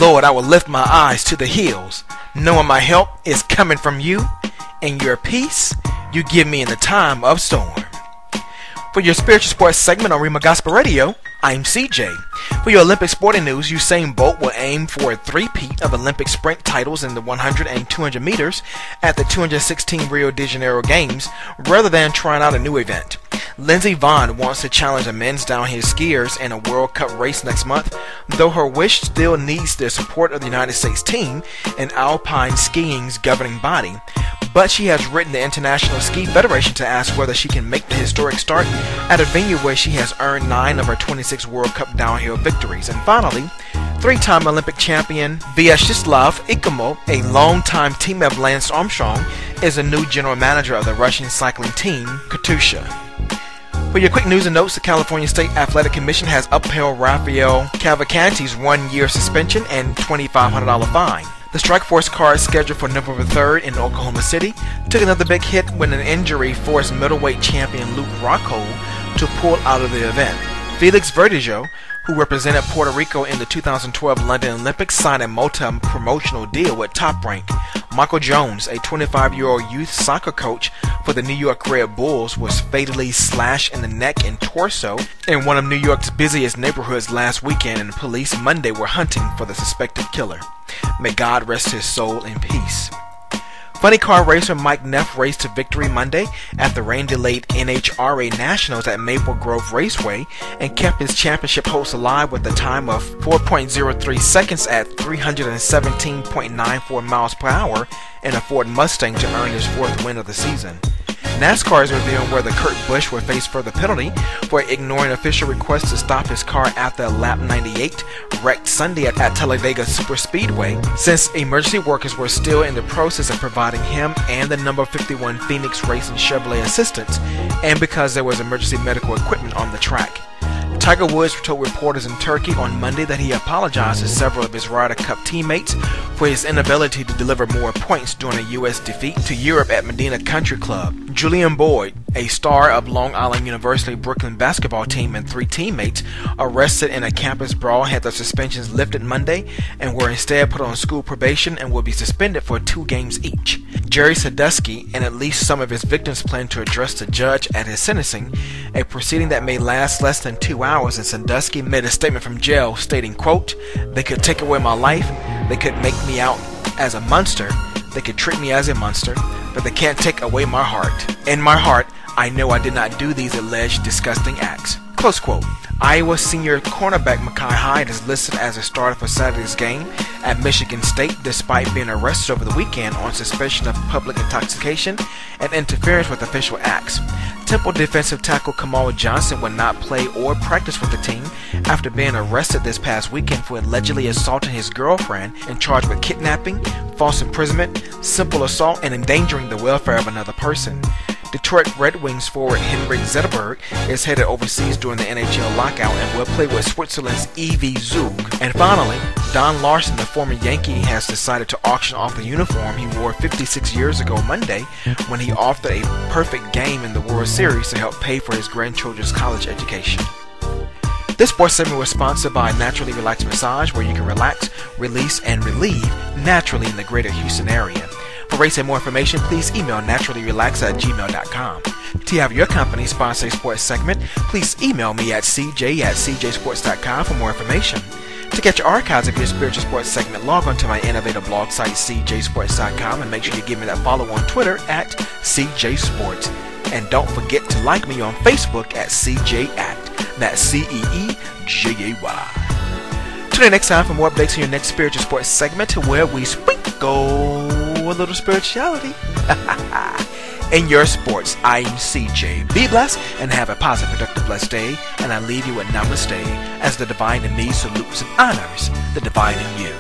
Lord, I will lift my eyes to the hills, knowing my help is coming from you, and your peace you give me in the time of storm. For your spiritual sports segment on Rhema Gospel Radio, I'm CJ. For your Olympic sporting news, Usain Bolt will aim for a three-peat of Olympic sprint titles in the 100 and 200 meters at the 2016 Rio de Janeiro Games, rather than trying out a new event. Lindsey Vonn wants to challenge the men's downhill skiers in a World Cup race next month, though her wish still needs the support of the United States team and alpine skiing's governing body. But she has written the International Ski Federation to ask whether she can make the historic start at a venue where she has earned 9 of her 26 World Cup downhill victories. And finally, three-time Olympic champion Vyacheslav Ikhamov, a longtime teammate of Lance Armstrong, is the new general manager of the Russian cycling team, Katusha. For your quick news and notes, the California State Athletic Commission has upheld Rafael Cavalcanti's 1-year suspension and $2,500 fine. The strike force card scheduled for November 3rd in Oklahoma City took another big hit when an injury forced middleweight champion Luke Rockhold to pull out of the event. Felix Verdejo, who represented Puerto Rico in the 2012 London Olympics, signed a multi-promotional deal with Top Rank. Michael Jones, a 25-year-old youth soccer coach for the New York Red Bulls, was fatally slashed in the neck and torso in one of New York's busiest neighborhoods last weekend, and police Monday were hunting for the suspected killer. May God rest his soul in peace. Funny car racer Mike Neff raced to victory Monday at the rain-delayed NHRA Nationals at Maple Grove Raceway and kept his championship hopes alive with a time of 4.03 seconds at 317.94 miles per hour in a Ford Mustang to earn his 4th win of the season. NASCAR is reviewing whether Kurt Busch will face further penalty for ignoring official requests to stop his car after lap 98 wrecked Sunday at Talladega Superspeedway, since emergency workers were still in the process of providing him and the number 51 Phoenix Racing Chevrolet assistance, and because there was emergency medical equipment on the track. Tiger Woods told reporters in Turkey on Monday that he apologized to several of his Ryder Cup teammates for his inability to deliver more points during a U.S. defeat to Europe at Medina Country Club. Julian Boyd, a star of Long Island University Brooklyn basketball team, and 3 teammates arrested in a campus brawl had their suspensions lifted Monday and were instead put on school probation and will be suspended for 2 games each. Jerry Sandusky and at least some of his victims plan to address the judge at his sentencing, a proceeding that may last less than 2 hours, and Sandusky made a statement from jail stating, quote, "They could take away my life, they could make me out as a monster, they could treat me as a monster, but they can't take away my heart. In my heart, I know I did not do these alleged disgusting acts." Close quote. Iowa senior cornerback Mekhi Hyde is listed as a starter for Saturday's game at Michigan State despite being arrested over the weekend on suspicion of public intoxication and interference with official acts. Temple defensive tackle Kamal Johnson will not play or practice with the team after being arrested this past weekend for allegedly assaulting his girlfriend and charged with kidnapping, false imprisonment, simple assault, and endangering the welfare of another person. Detroit Red Wings forward Henrik Zetterberg is headed overseas during the NHL lockout and will play with Switzerland's E.V. Zug. And finally, Don Larson, the former Yankee, has decided to auction off the uniform he wore 56 years ago Monday when he offered a perfect game in the World Series to help pay for his grandchildren's college education. This sports segment was sponsored by Naturally Relax Massage, where you can relax, release, and relieve naturally in the greater Houston area. For rates and more information, please email naturallyrelax@gmail.com. To have your company sponsor a sports segment, please email me at cj@cjsports.com for more information. To get your archives of your spiritual sports segment, log on to my innovative blog site, cjsports.com, and make sure you give me that follow on Twitter at cjsports. And don't forget to like me on Facebook at CJAct. That's CEEJAY. Tune in next time for more updates on your next spiritual sports segment, where we sprinkle a little spirituality in your sports. I'm CJ. Be blessed and have a positive, productive, blessed day. And I leave you with namaste as the divine in me salutes and honors the divine in you.